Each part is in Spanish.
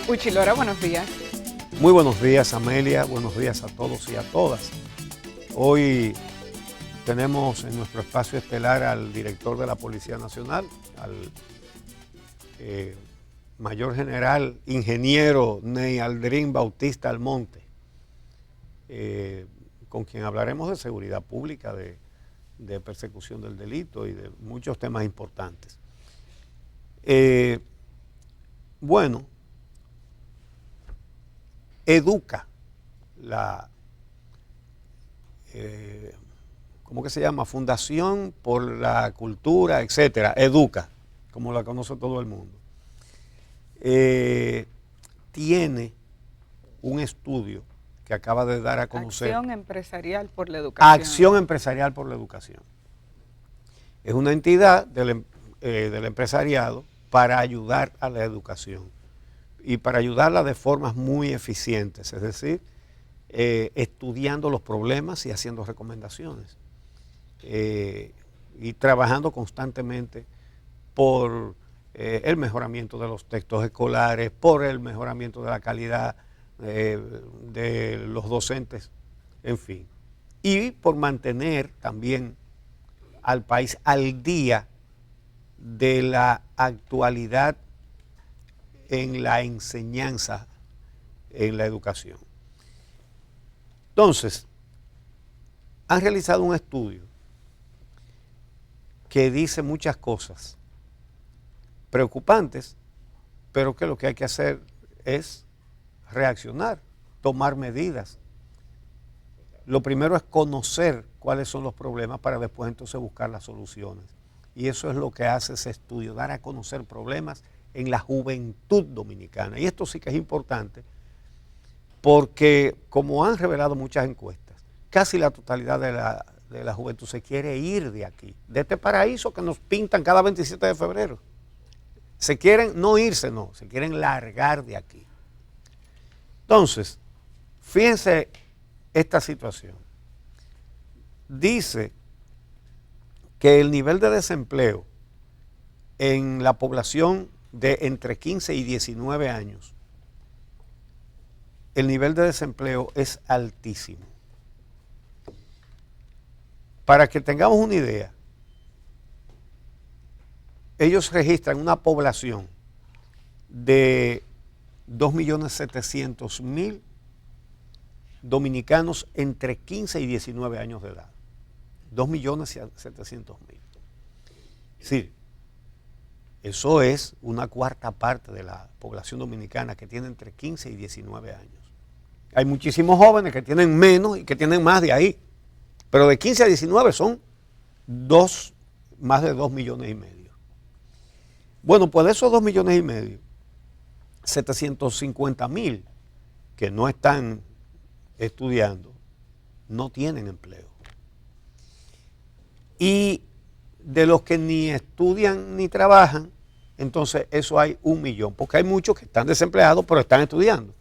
Uchilora, buenos días. Muy buenos días, Amelia, buenos días a todos y a todas. Hoy tenemos en nuestro espacio estelar al director de la Policía Nacional, al mayor general ingeniero Ney Aldrin Bautista Almonte, con quien hablaremos de seguridad pública, de persecución del delito y de muchos temas importantes. Bueno, educa ¿cómo que se llama? Fundación por la Cultura, etcétera, educa, como la conoce todo el mundo. Tiene un estudio que acaba de dar a conocer. Acción Empresarial por la Educación. Acción Empresarial por la Educación. Es una entidad del empresariado para ayudar a la educación y para ayudarla de formas muy eficientes, es decir, estudiando los problemas y haciendo recomendaciones y trabajando constantemente por el mejoramiento de los textos escolares, por el mejoramiento de la calidad de los docentes, en fin, y por mantener también al país al día de la actualidad en la enseñanza, en la educación. Entonces, han realizado un estudio que dice muchas cosas preocupantes, pero que lo que hay que hacer es reaccionar, tomar medidas. Lo primero es conocer cuáles son los problemas para después entonces buscar las soluciones. Y eso es lo que hace ese estudio, dar a conocer problemas en la juventud dominicana. Y esto sí que es importante porque, como han revelado muchas encuestas, casi la totalidad de la juventud se quiere ir de aquí, de este paraíso que nos pintan cada 27 de febrero. Se quieren no irse, no, se quieren largar de aquí. Entonces, fíjense esta situación. Dice que el nivel de desempleo en la población de entre 15 y 19 años, el nivel de desempleo es altísimo. Para que tengamos una idea, ellos registran una población de 2.700.000 dominicanos entre 15 y 19 años de edad. 2.700.000. Sí, eso es una cuarta parte de la población dominicana que tiene entre 15 y 19 años. Hay muchísimos jóvenes que tienen menos y que tienen más de ahí, pero de 15 a 19 son más de 2,5 millones. Bueno, pues de esos 2,5 millones, 750,000 que no están estudiando, no tienen empleo. Y de los que ni estudian ni trabajan, entonces eso hay 1 millón, porque hay muchos que están desempleados pero están estudiando.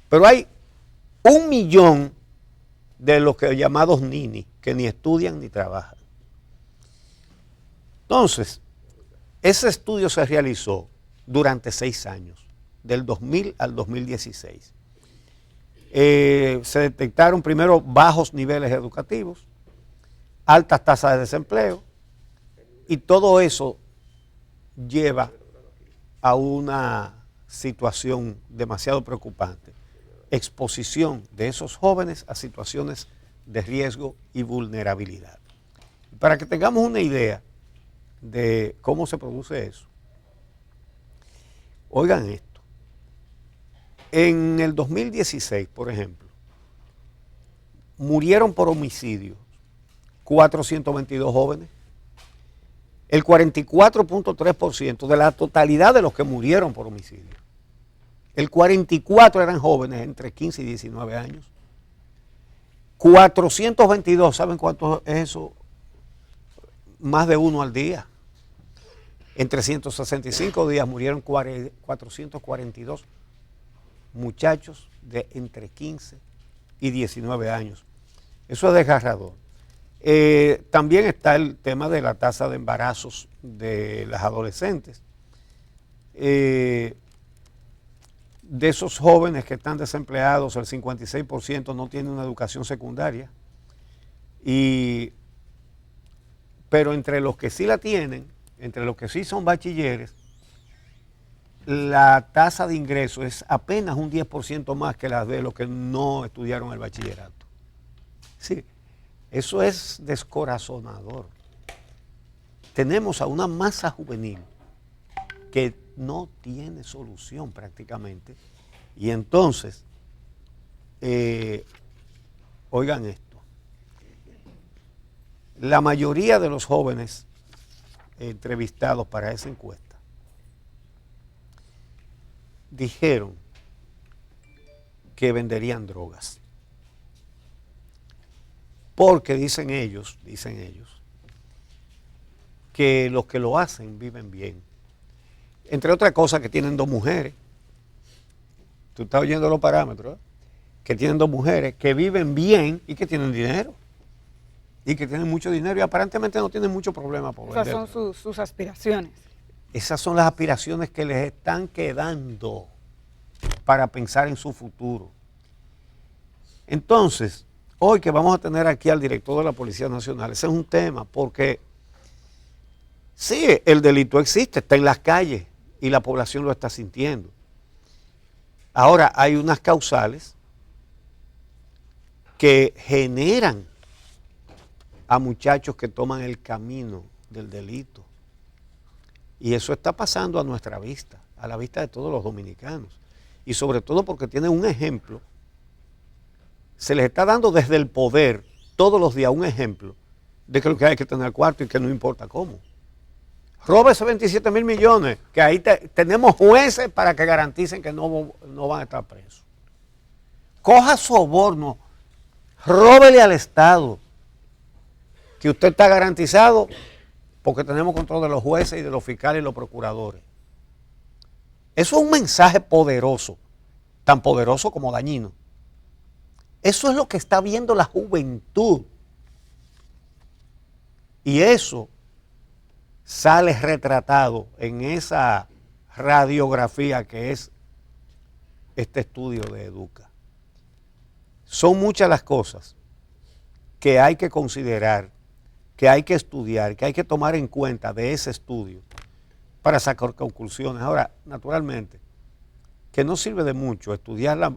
Pero hay 1 millón de los que llamados nini, que ni estudian ni trabajan. Entonces, ese estudio se realizó durante 6 años, del 2000 al 2016. Se detectaron primero bajos niveles educativos, altas tasas de desempleo, y todo eso lleva a una situación demasiado preocupante. Exposición de esos jóvenes a situaciones de riesgo y vulnerabilidad. Para que tengamos una idea de cómo se produce eso, oigan esto. En el 2016, por ejemplo, murieron por homicidio 422 jóvenes. El 44.3% de la totalidad de los que murieron por homicidio. El 44% eran jóvenes entre 15 y 19 años. 422, ¿saben cuánto es eso? Más de uno al día. En 365 días murieron 442 muchachos de entre 15 y 19 años. Eso es desgarrador. También está el tema de la tasa de embarazos de las adolescentes. de esos jóvenes que están desempleados, el 56% no tiene una educación secundaria. Pero entre los que sí la tienen, entre los que sí son bachilleres, la tasa de ingreso es apenas un 10% más que la de los que no estudiaron el bachillerato. Sí, eso es descorazonador. Tenemos a una masa juvenil que no tiene solución prácticamente. Y entonces, oigan esto, la mayoría de los jóvenes entrevistados para esa encuesta dijeron que venderían drogas. Porque dicen ellos, que los que lo hacen viven bien. Entre otras cosas, que tienen 2 mujeres. Tú estás oyendo los parámetros, ¿eh? Que tienen 2 mujeres, que viven bien y que tienen dinero. Y que tienen mucho dinero y aparentemente no tienen mucho problema por vender. Esas son sus aspiraciones. Esas son las aspiraciones que les están quedando para pensar en su futuro. Entonces, hoy que vamos a tener aquí al director de la Policía Nacional, ese es un tema, porque sí, el delito existe, está en las calles y la población lo está sintiendo. Ahora, hay unas causales que generan a muchachos que toman el camino del delito. Y eso está pasando a nuestra vista, a la vista de todos los dominicanos. Y sobre todo porque tienen un ejemplo, se les está dando desde el poder todos los días un ejemplo de que lo que hay que tener cuarto y que no importa cómo. Roba esos 27 mil millones, que ahí tenemos jueces para que garanticen que no van a estar presos. Coja soborno, róbele al Estado, que usted está garantizado porque tenemos control de los jueces y de los fiscales y los procuradores. Eso es un mensaje poderoso, tan poderoso como dañino. Eso es lo que está viendo la juventud. Y eso sale retratado en esa radiografía que es este estudio de Educa. Son muchas las cosas que hay que considerar, que hay que estudiar, que hay que tomar en cuenta de ese estudio para sacar conclusiones. Ahora, naturalmente, que no sirve de mucho estudiarla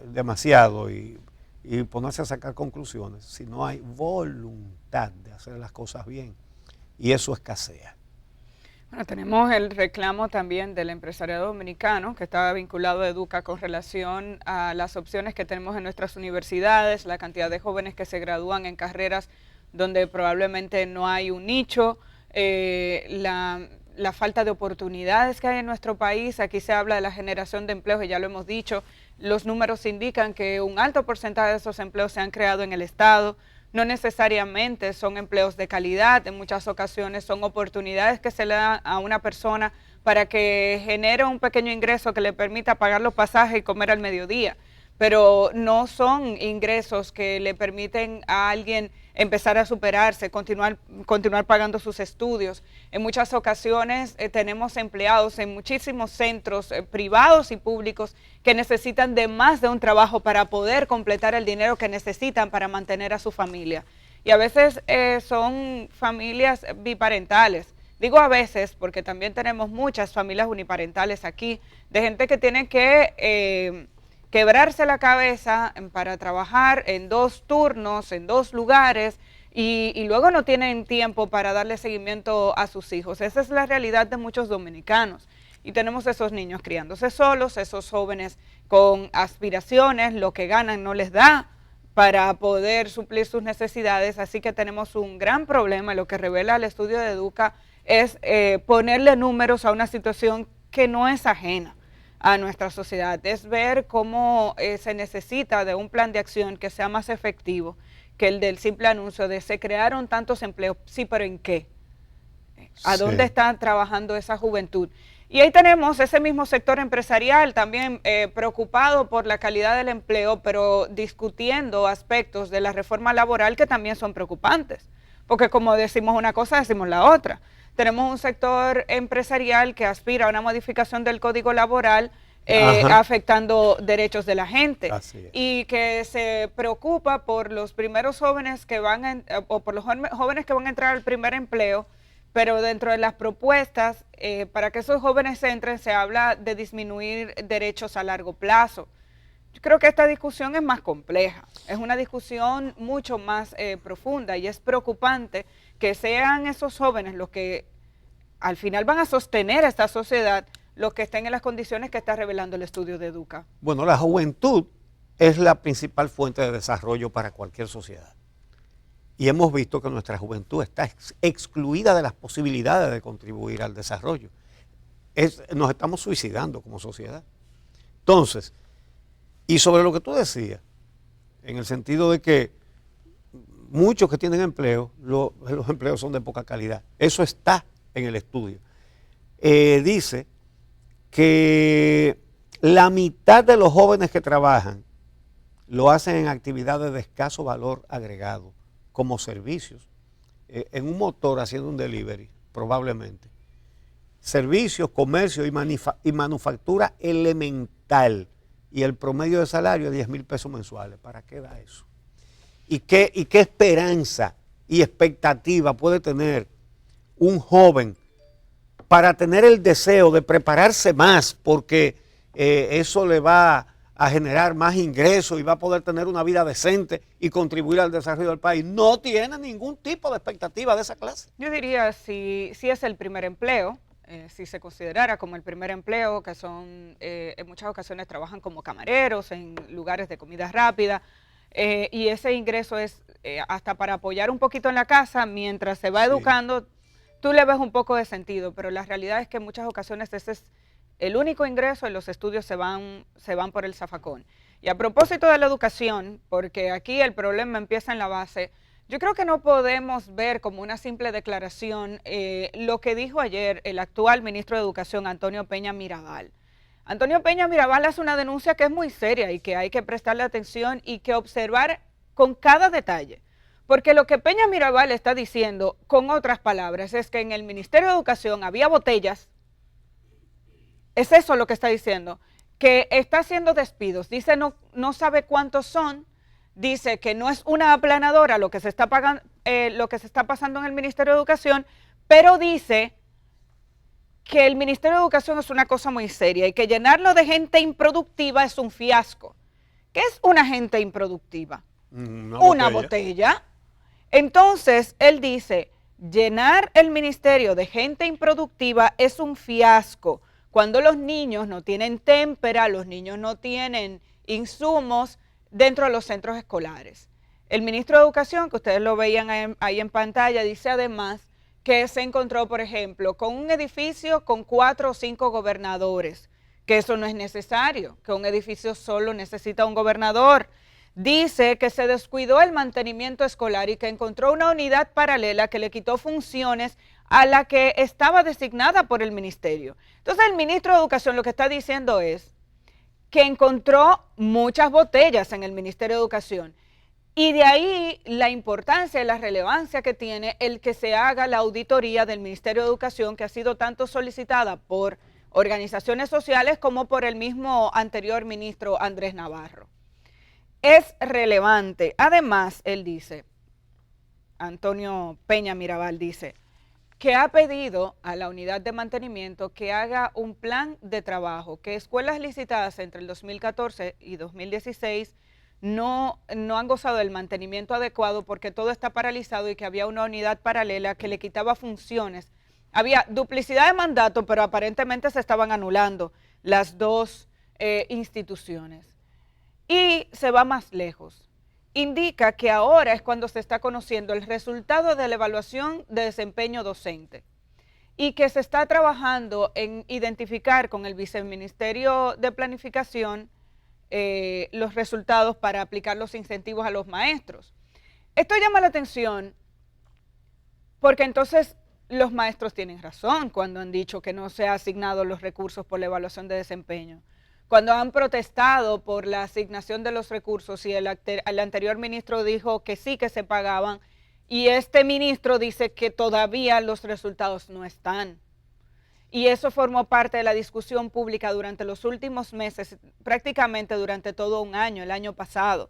demasiado y ponerse a sacar conclusiones si no hay voluntad de hacer las cosas bien. Y eso escasea. Bueno, tenemos el reclamo también del empresariado dominicano que estaba vinculado a Educa con relación a las opciones que tenemos en nuestras universidades, la cantidad de jóvenes que se gradúan en carreras donde probablemente no hay un nicho, la falta de oportunidades que hay en nuestro país. Aquí se habla de la generación de empleos y ya lo hemos dicho, los números indican que un alto porcentaje de esos empleos se han creado en el Estado. No necesariamente son empleos de calidad, en muchas ocasiones son oportunidades que se le dan a una persona para que genere un pequeño ingreso que le permita pagar los pasajes y comer al mediodía, pero no son ingresos que le permiten a alguien empezar a superarse, continuar pagando sus estudios. En muchas ocasiones tenemos empleados en muchísimos centros privados y públicos que necesitan de más de un trabajo para poder completar el dinero que necesitan para mantener a su familia. Y a veces son familias biparentales. Digo a veces porque también tenemos muchas familias uniparentales aquí, de gente que tiene que quebrarse la cabeza para trabajar en 2 turnos, en 2 lugares, y luego no tienen tiempo para darle seguimiento a sus hijos. Esa es la realidad de muchos dominicanos. Y tenemos esos niños criándose solos, esos jóvenes con aspiraciones, lo que ganan no les da para poder suplir sus necesidades, así que tenemos un gran problema. Lo que revela el estudio de Educa es ponerle números a una situación que no es ajena a nuestra sociedad, es ver cómo se necesita de un plan de acción que sea más efectivo que el del simple anuncio de se crearon tantos empleos, sí, pero ¿en qué? ¿A dónde está trabajando esa juventud? Y ahí tenemos ese mismo sector empresarial también preocupado por la calidad del empleo, pero discutiendo aspectos de la reforma laboral que también son preocupantes, porque como decimos una cosa, decimos la otra. Tenemos un sector empresarial que aspira a una modificación del Código Laboral afectando derechos de la gente. Así es. Y que se preocupa por los primeros jóvenes que van o por los jóvenes que van a entrar al primer empleo, pero dentro de las propuestas, para que esos jóvenes entren, se habla de disminuir derechos a largo plazo. Yo creo que esta discusión es más compleja, es una discusión mucho más profunda, y es preocupante que sean esos jóvenes los que al final van a sostener a esta sociedad, los que estén en las condiciones que está revelando el estudio de Educa. Bueno, la juventud es la principal fuente de desarrollo para cualquier sociedad. Y hemos visto que nuestra juventud está excluida de las posibilidades de contribuir al desarrollo. Nos estamos suicidando como sociedad. Entonces, y sobre lo que tú decías, en el sentido de que muchos que tienen empleo, los empleos son de poca calidad. Eso está en el estudio. Dice que la mitad de los jóvenes que trabajan lo hacen en actividades de escaso valor agregado, como servicios, en un motor haciendo un delivery, probablemente. Servicios, comercio y manufactura elemental. Y el promedio de salario es 10,000 pesos mensuales. ¿Para qué da eso? ¿Y qué esperanza y expectativa puede tener un joven para tener el deseo de prepararse más, porque eso le va a generar más ingresos y va a poder tener una vida decente y contribuir al desarrollo del país? No tiene ningún tipo de expectativa de esa clase. Yo diría, si es el primer empleo, si se considerara como el primer empleo, que son, en muchas ocasiones trabajan como camareros en lugares de comida rápida, y ese ingreso es hasta para apoyar un poquito en la casa mientras se va educando, tú le ves un poco de sentido, pero la realidad es que en muchas ocasiones ese es el único ingreso y los estudios se van por el zafacón. Y a propósito de la educación, porque aquí el problema empieza en la base, yo creo que no podemos ver como una simple declaración lo que dijo ayer el actual ministro de Educación, Antonio Peña Mirabal. Antonio Peña Mirabal hace una denuncia que es muy seria y que hay que prestarle atención y que observar con cada detalle. Porque lo que Peña Mirabal está diciendo, con otras palabras, es que en el Ministerio de Educación había botellas. Es eso lo que está diciendo, que está haciendo despidos. Dice no sabe cuántos son, dice que no es una aplanadora lo que se está pagando, lo que se está pasando en el Ministerio de Educación, pero dice que el Ministerio de Educación es una cosa muy seria y que llenarlo de gente improductiva es un fiasco. ¿Qué es una gente improductiva? Una botella. Entonces, él dice, llenar el ministerio de gente improductiva es un fiasco. Cuando los niños no tienen témpera, los niños no tienen insumos dentro de los centros escolares. El ministro de Educación, que ustedes lo veían ahí en pantalla, dice además que se encontró, por ejemplo, con un edificio con 4 o 5 gobernadores, que eso no es necesario, que un edificio solo necesita un gobernador. Dice que se descuidó el mantenimiento escolar y que encontró una unidad paralela que le quitó funciones a la que estaba designada por el ministerio. Entonces el ministro de Educación lo que está diciendo es que encontró muchas botellas en el Ministerio de Educación, y de ahí la importancia y la relevancia que tiene el que se haga la auditoría del Ministerio de Educación, que ha sido tanto solicitada por organizaciones sociales como por el mismo anterior ministro Andrés Navarro. Es relevante. Además, él dice, Antonio Peña Mirabal dice, que ha pedido a la unidad de mantenimiento que haga un plan de trabajo, que escuelas licitadas entre el 2014 y 2016 no han gozado del mantenimiento adecuado porque todo está paralizado y que había una unidad paralela que le quitaba funciones. Había duplicidad de mandato, pero aparentemente se estaban anulando las dos instituciones. Y se va más lejos. Indica que ahora es cuando se está conociendo el resultado de la evaluación de desempeño docente y que se está trabajando en identificar con el Viceministerio de Planificación los resultados para aplicar los incentivos a los maestros. Esto llama la atención porque entonces los maestros tienen razón cuando han dicho que no se han asignado los recursos por la evaluación de desempeño. Cuando han protestado por la asignación de los recursos y el anterior ministro dijo que sí que se pagaban y este ministro dice que todavía los resultados no están. y eso formó parte de la discusión pública durante los últimos meses, prácticamente durante todo un año, el año pasado.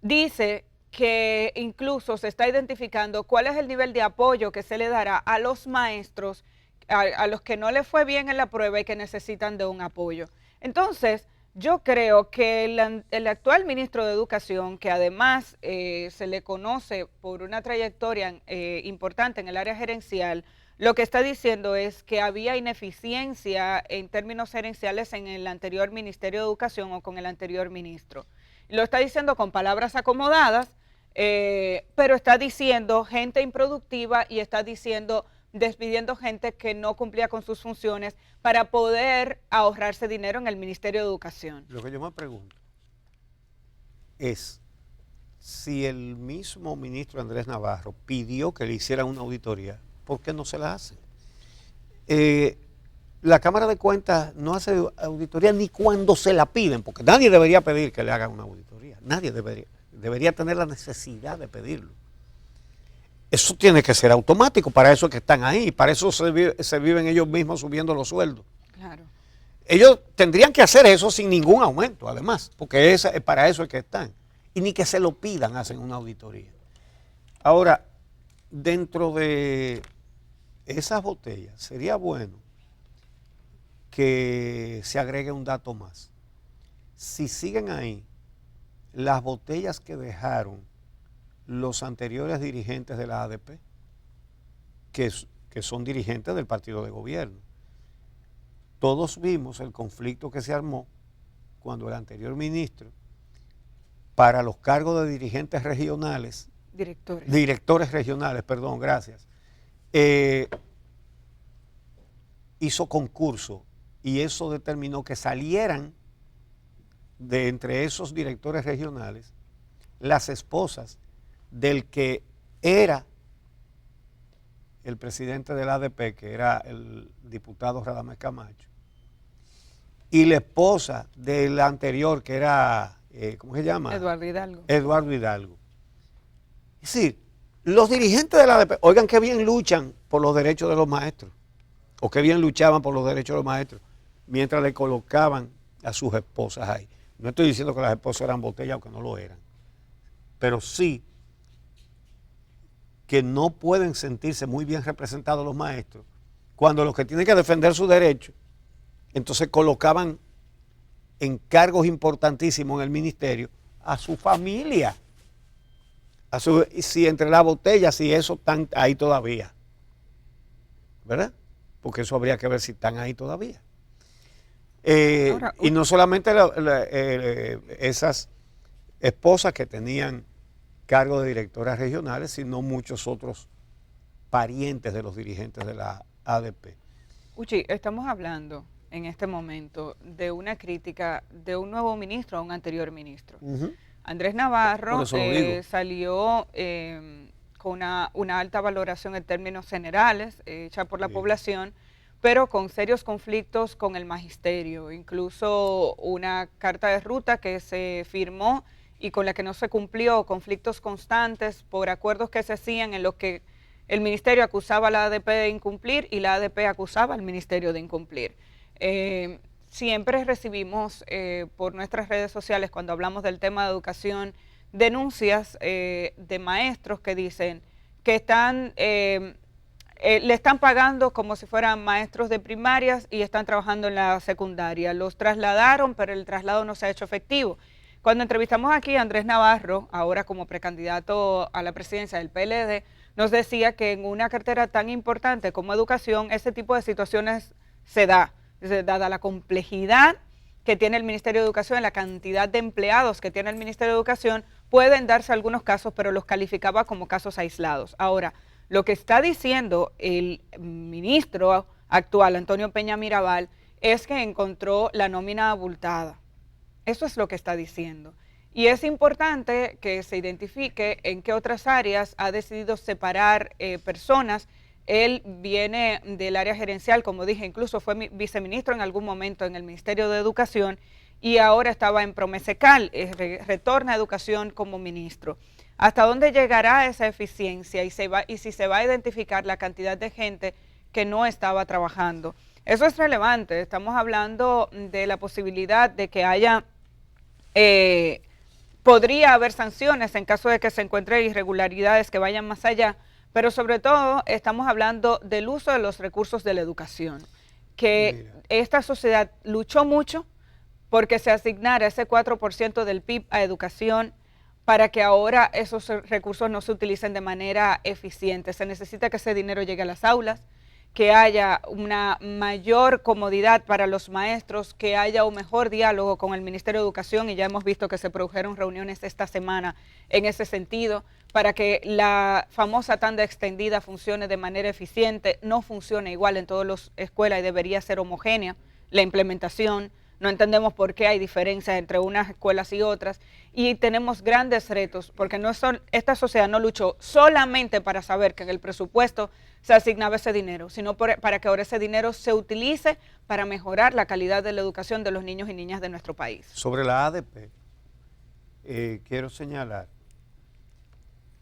Dice que incluso se está identificando cuál es el nivel de apoyo que se le dará a los maestros, a los que no les fue bien en la prueba y que necesitan de un apoyo. Entonces, yo creo que el actual ministro de Educación, que además se le conoce por una trayectoria importante en el área gerencial, lo que está diciendo es que había ineficiencia en términos gerenciales en el anterior Ministerio de Educación o con el anterior ministro. Lo está diciendo con palabras acomodadas, pero está diciendo gente improductiva y está diciendo despidiendo gente que no cumplía con sus funciones para poder ahorrarse dinero en el Ministerio de Educación. Lo que yo me pregunto es si el mismo ministro Andrés Navarro pidió que le hicieran una auditoría, ¿por qué no se la hace? La Cámara de Cuentas no hace auditoría ni cuando se la piden, porque nadie debería pedir que le hagan una auditoría, nadie debería tener la necesidad de pedirlo. Eso tiene que ser automático, para eso es que están ahí, para eso se viven ellos mismos subiendo los sueldos. Claro. Ellos tendrían que hacer eso sin ningún aumento, además, porque para eso es que están. Y ni que se lo pidan, hacen una auditoría. Ahora, dentro de esas botellas, sería bueno que se agregue un dato más. Si siguen ahí, las botellas que dejaron los anteriores dirigentes de la ADP, que son dirigentes del partido de gobierno. Todos vimos el conflicto que se armó cuando el anterior ministro, para los cargos de dirigentes regionales, directores regionales, perdón, gracias, hizo concurso y eso determinó que salieran de entre esos directores regionales las esposas del que era el presidente del ADP, que era el diputado Radamés Camacho, y la esposa del anterior, que era, ¿cómo se llama? Eduardo Hidalgo. Eduardo Hidalgo. Es decir, los dirigentes del ADP, oigan qué bien luchan por los derechos de los maestros, o qué bien luchaban por los derechos de los maestros, mientras le colocaban a sus esposas ahí. No estoy diciendo que las esposas eran botellas o que no lo eran, pero sí que no pueden sentirse muy bien representados los maestros, cuando los que tienen que defender sus derechos, entonces colocaban en cargos importantísimos en el ministerio a su familia, si entre las botellas, si eso están ahí todavía, ¿verdad? Porque eso habría que ver si están ahí todavía. Ahora, y no solamente esas esposas que tenían cargo de directoras regionales, sino muchos otros parientes de los dirigentes de la ADP. Uchi, estamos hablando en este momento de una crítica de un nuevo ministro a un anterior ministro. Andrés Navarro salió con una alta valoración en términos generales, hecha por la población, pero con serios conflictos con el magisterio, incluso una carta de ruta que se firmó y con la que no se cumplió, conflictos constantes por acuerdos que se hacían en los que el ministerio acusaba a la ADP de incumplir y la ADP acusaba al ministerio de incumplir. Siempre recibimos por nuestras redes sociales, cuando hablamos del tema de educación, denuncias de maestros que dicen que le están pagando como si fueran maestros de primarias y están trabajando en la secundaria. Los trasladaron, pero el traslado no se ha hecho efectivo. Cuando entrevistamos aquí a Andrés Navarro, ahora como precandidato a la presidencia del PLD, nos decía que en una cartera tan importante como educación, ese tipo de situaciones se da, dada la complejidad que tiene el Ministerio de Educación, la cantidad de empleados que tiene el Ministerio de Educación, pueden darse algunos casos, pero los calificaba como casos aislados. Ahora, lo que está diciendo el ministro actual, Antonio Peña Mirabal, es que encontró la nómina abultada. Eso es lo que está diciendo. Y es importante que se identifique en qué otras áreas ha decidido separar personas. Él viene del área gerencial, como dije, incluso fue viceministro en algún momento en el Ministerio de Educación y ahora estaba en Promesecal, retorna a Educación como ministro. ¿Hasta dónde llegará esa eficiencia y si se va a identificar la cantidad de gente que no estaba trabajando? Eso es relevante. Estamos hablando de la posibilidad de que haya, podría haber sanciones en caso de que se encuentren irregularidades que vayan más allá, pero sobre todo estamos hablando del uso de los recursos de la educación, que esta sociedad luchó mucho porque se asignara ese 4% del PIB a educación, para que ahora esos recursos no se utilicen de manera eficiente. Se necesita que ese dinero llegue a las aulas, que haya una mayor comodidad para los maestros, que haya un mejor diálogo con el Ministerio de Educación, y ya hemos visto que se produjeron reuniones esta semana en ese sentido, para que la famosa tanda extendida funcione de manera eficiente. No funciona igual en todas las escuelas y debería ser homogénea la implementación. No entendemos por qué hay diferencias entre unas escuelas y otras, y tenemos grandes retos, porque esta sociedad no luchó solamente para saber que en el presupuesto se asignaba ese dinero, sino para que ahora ese dinero se utilice para mejorar la calidad de la educación de los niños y niñas de nuestro país. Sobre la ADP, quiero señalar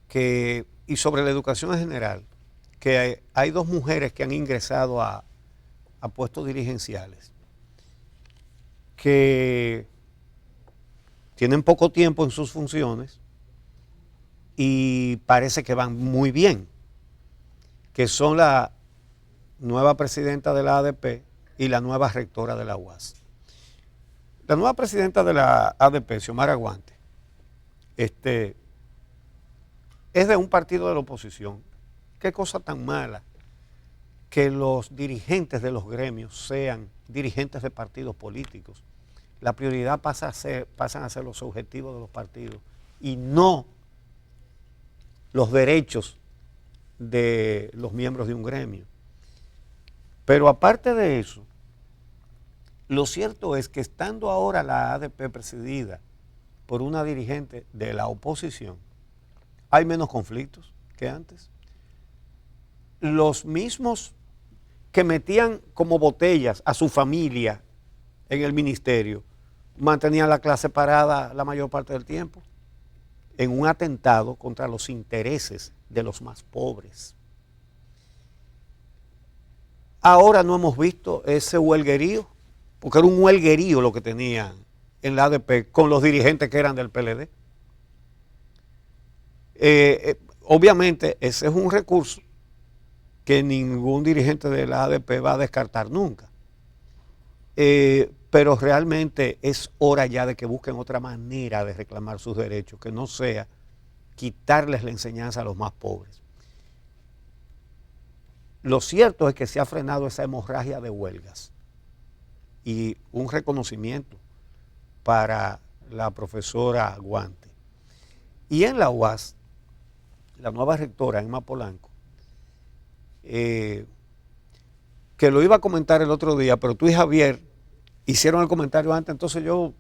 que, y sobre la educación en general, que hay dos mujeres que han ingresado a puestos dirigenciales, que tienen poco tiempo en sus funciones y parece que van muy bien, que son la nueva presidenta de la ADP y la nueva rectora de la UAS. La nueva presidenta de la ADP, Xiomara Guante, es de un partido de la oposición. Qué cosa tan mala que los dirigentes de los gremios sean dirigentes de partidos políticos. La prioridad pasan a ser los objetivos de los partidos y no los derechos de los miembros de un gremio. Pero aparte de eso, lo cierto es que estando ahora la ADP presidida por una dirigente de la oposición, hay menos conflictos que antes. Los mismos que metían como botellas a su familia en el ministerio, mantenían la clase parada la mayor parte del tiempo, en un atentado contra los intereses de los más pobres. Ahora no hemos visto ese huelguerío, porque era un huelguerío lo que tenían en la ADP con los dirigentes que eran del PLD. Obviamente ese es un recurso que ningún dirigente de la ADP va a descartar nunca. Pero realmente es hora ya de que busquen otra manera de reclamar sus derechos, que no sea quitarles la enseñanza a los más pobres. Lo cierto es que se ha frenado esa hemorragia de huelgas y un reconocimiento para la profesora Guante. Y en la UAS, la nueva rectora, Emma Polanco, que lo iba a comentar el otro día, pero tú y Javier hicieron el comentario antes, entonces yo,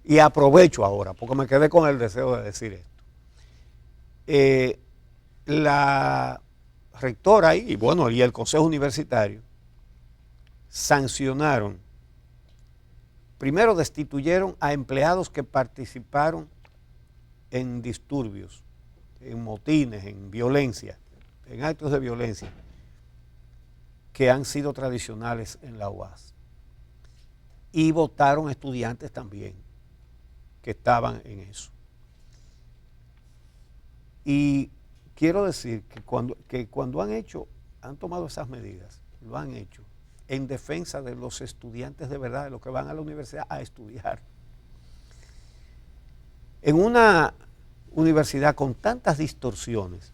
y aprovecho ahora, porque me quedé con el deseo de decir esto. La rectora y bueno, y el Consejo Universitario sancionaron, primero destituyeron a empleados que participaron en disturbios, en motines, en violencia, en actos de violencia, que han sido tradicionales en la UAS. Y votaron estudiantes también que estaban en eso. Y quiero decir que cuando han tomado esas medidas, lo han hecho en defensa de los estudiantes de verdad, de los que van a la universidad a estudiar. En una universidad con tantas distorsiones,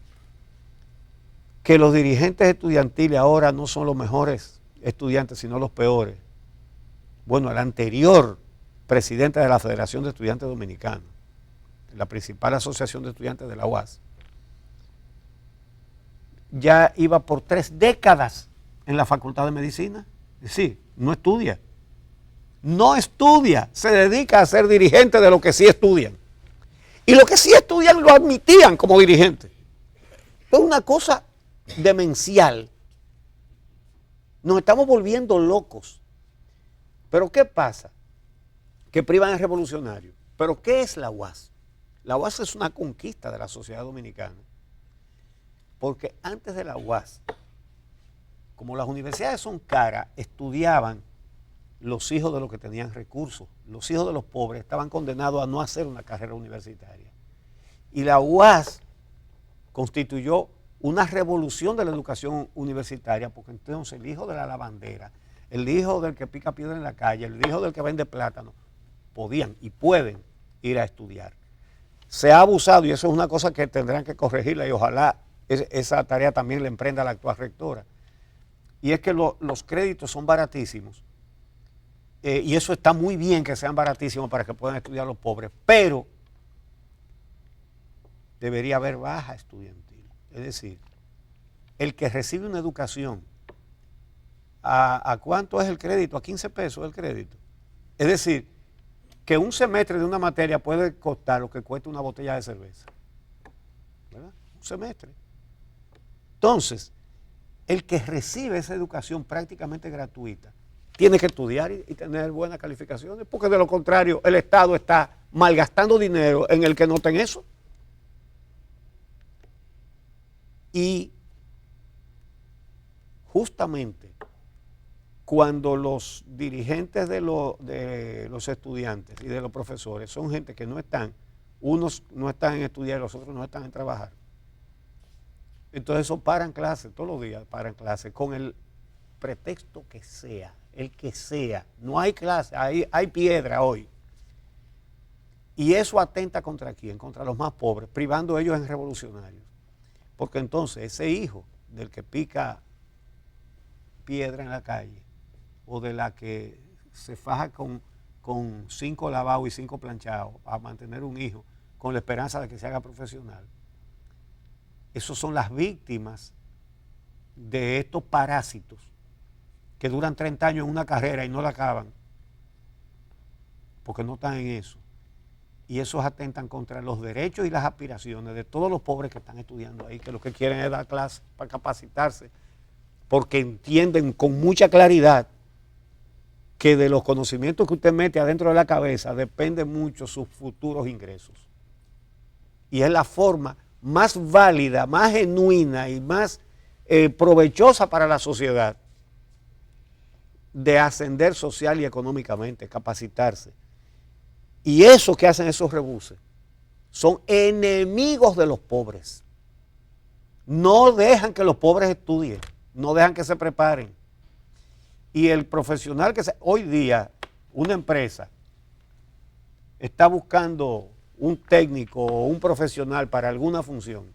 que los dirigentes estudiantiles ahora no son los mejores estudiantes, sino los peores. Bueno, el anterior presidente de la Federación de Estudiantes Dominicanos, la principal asociación de estudiantes de la UAS, ya iba por 3 décadas en la Facultad de Medicina. Sí, no estudia. No estudia, se dedica a ser dirigente de lo que sí estudian. Y lo que sí estudian lo admitían como dirigente. Es una cosa demencial. Nos estamos volviendo locos. Pero ¿qué pasa? Que privan es revolucionario. ¿Pero qué es la UAS? La UAS es una conquista de la sociedad dominicana. Porque antes de la UAS, como las universidades son caras, estudiaban los hijos de los que tenían recursos. Los hijos de los pobres estaban condenados a no hacer una carrera universitaria. Y la UAS constituyó una revolución de la educación universitaria, porque entonces el hijo de la lavandera, el hijo del que pica piedra en la calle, el hijo del que vende plátano, podían y pueden ir a estudiar. Se ha abusado, y eso es una cosa que tendrán que corregirla, y ojalá esa tarea también la emprenda la actual rectora. Y es que los créditos son baratísimos, y eso está muy bien que sean baratísimos para que puedan estudiar los pobres, pero debería haber baja estudiantil. Es decir, el que recibe una educación, ¿a cuánto es el crédito? A 15 pesos el crédito. Es decir, que un semestre de una materia puede costar lo que cuesta una botella de cerveza. ¿Verdad? Un semestre. Entonces, el que recibe esa educación prácticamente gratuita tiene que estudiar y tener buenas calificaciones, porque de lo contrario el Estado está malgastando dinero en el que noten eso. Y justamente cuando los dirigentes de los estudiantes y de los profesores son gente que no están, unos no están en estudiar y los otros no están en trabajar, entonces eso paran clases, todos los días paran clases, con el pretexto que sea, el que sea, no hay clase, hay piedra hoy. Y eso atenta contra quién, contra los más pobres, privando ellos en revolucionarios. Porque entonces ese hijo del que pica piedra en la calle, o de la que se faja con 5 lavados y 5 planchados a mantener un hijo con la esperanza de que se haga profesional, esos son las víctimas de estos parásitos que duran 30 años en una carrera y no la acaban porque no están en eso. Y esos atentan contra los derechos y las aspiraciones de todos los pobres que están estudiando ahí, que lo que quieren es dar clases para capacitarse, porque entienden con mucha claridad que de los conocimientos que usted mete adentro de la cabeza depende mucho sus futuros ingresos. Y es la forma más válida, más genuina y más provechosa para la sociedad de ascender social y económicamente, capacitarse. Y eso que hacen esos rebuses son enemigos de los pobres. No dejan que los pobres estudien, no dejan que se preparen. Y el profesional hoy día, una empresa está buscando un técnico o un profesional para alguna función,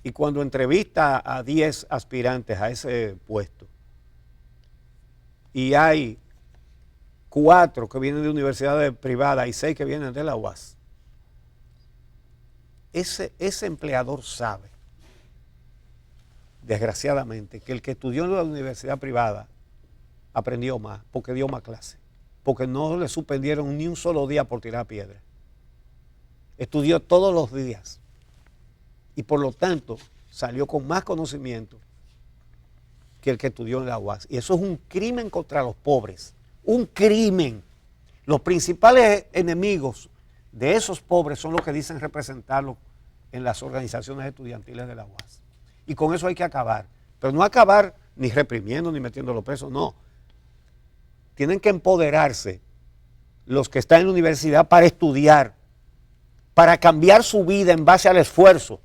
y cuando entrevista a 10 aspirantes a ese puesto, y hay 4 que vienen de universidades privadas y 6 que vienen de la UAS, ese empleador sabe, desgraciadamente, que el que estudió en la universidad privada aprendió más, porque dio más clases, porque no le suspendieron ni un solo día por tirar piedra. Estudió todos los días y por lo tanto salió con más conocimiento que el que estudió en la UAS. Y eso es un crimen contra los pobres, un crimen. Los principales enemigos de esos pobres son los que dicen representarlos en las organizaciones estudiantiles de la UAS. Y con eso hay que acabar. Pero no acabar ni reprimiendo ni metiéndolo preso, no. Tienen que empoderarse los que están en la universidad para estudiar, para cambiar su vida en base al esfuerzo.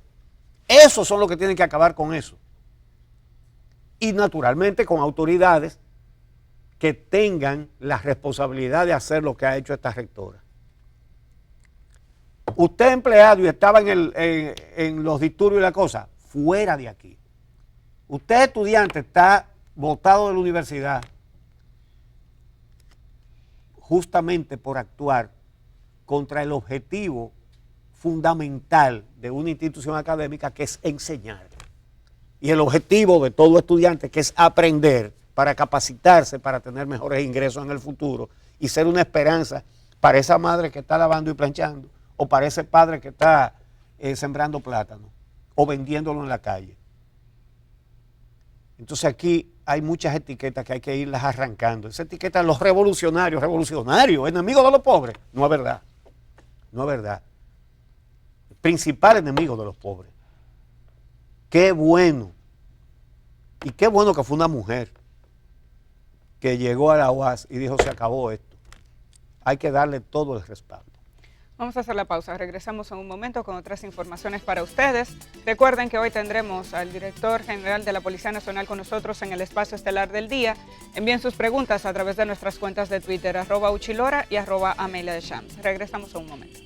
Esos son los que tienen que acabar con eso. Y naturalmente con autoridades que tengan la responsabilidad de hacer lo que ha hecho esta rectora. Usted empleado y estaba en los disturbios y la cosa, fuera de aquí. Usted estudiante está botado de la universidad justamente por actuar contra el objetivo fundamental de una institución académica, que es enseñar. Y el objetivo de todo estudiante, que es aprender para capacitarse, para tener mejores ingresos en el futuro y ser una esperanza para esa madre que está lavando y planchando, o para ese padre que está sembrando plátano o vendiéndolo en la calle. Entonces aquí hay muchas etiquetas que hay que irlas arrancando. Esa etiqueta de los revolucionarios, enemigos de los pobres, no es verdad. No es verdad. El principal enemigo de los pobres. Qué bueno Y qué bueno que fue una mujer que llegó a la UAS y dijo, se acabó esto. Hay que darle todo el respaldo. Vamos a hacer la pausa, regresamos en un momento con otras informaciones para ustedes. Recuerden que hoy tendremos al director general de la Policía Nacional con nosotros en el espacio estelar del día. Envíen sus preguntas a través de nuestras cuentas de Twitter, @uchilora y @Amelia de Champs. Regresamos en un momento.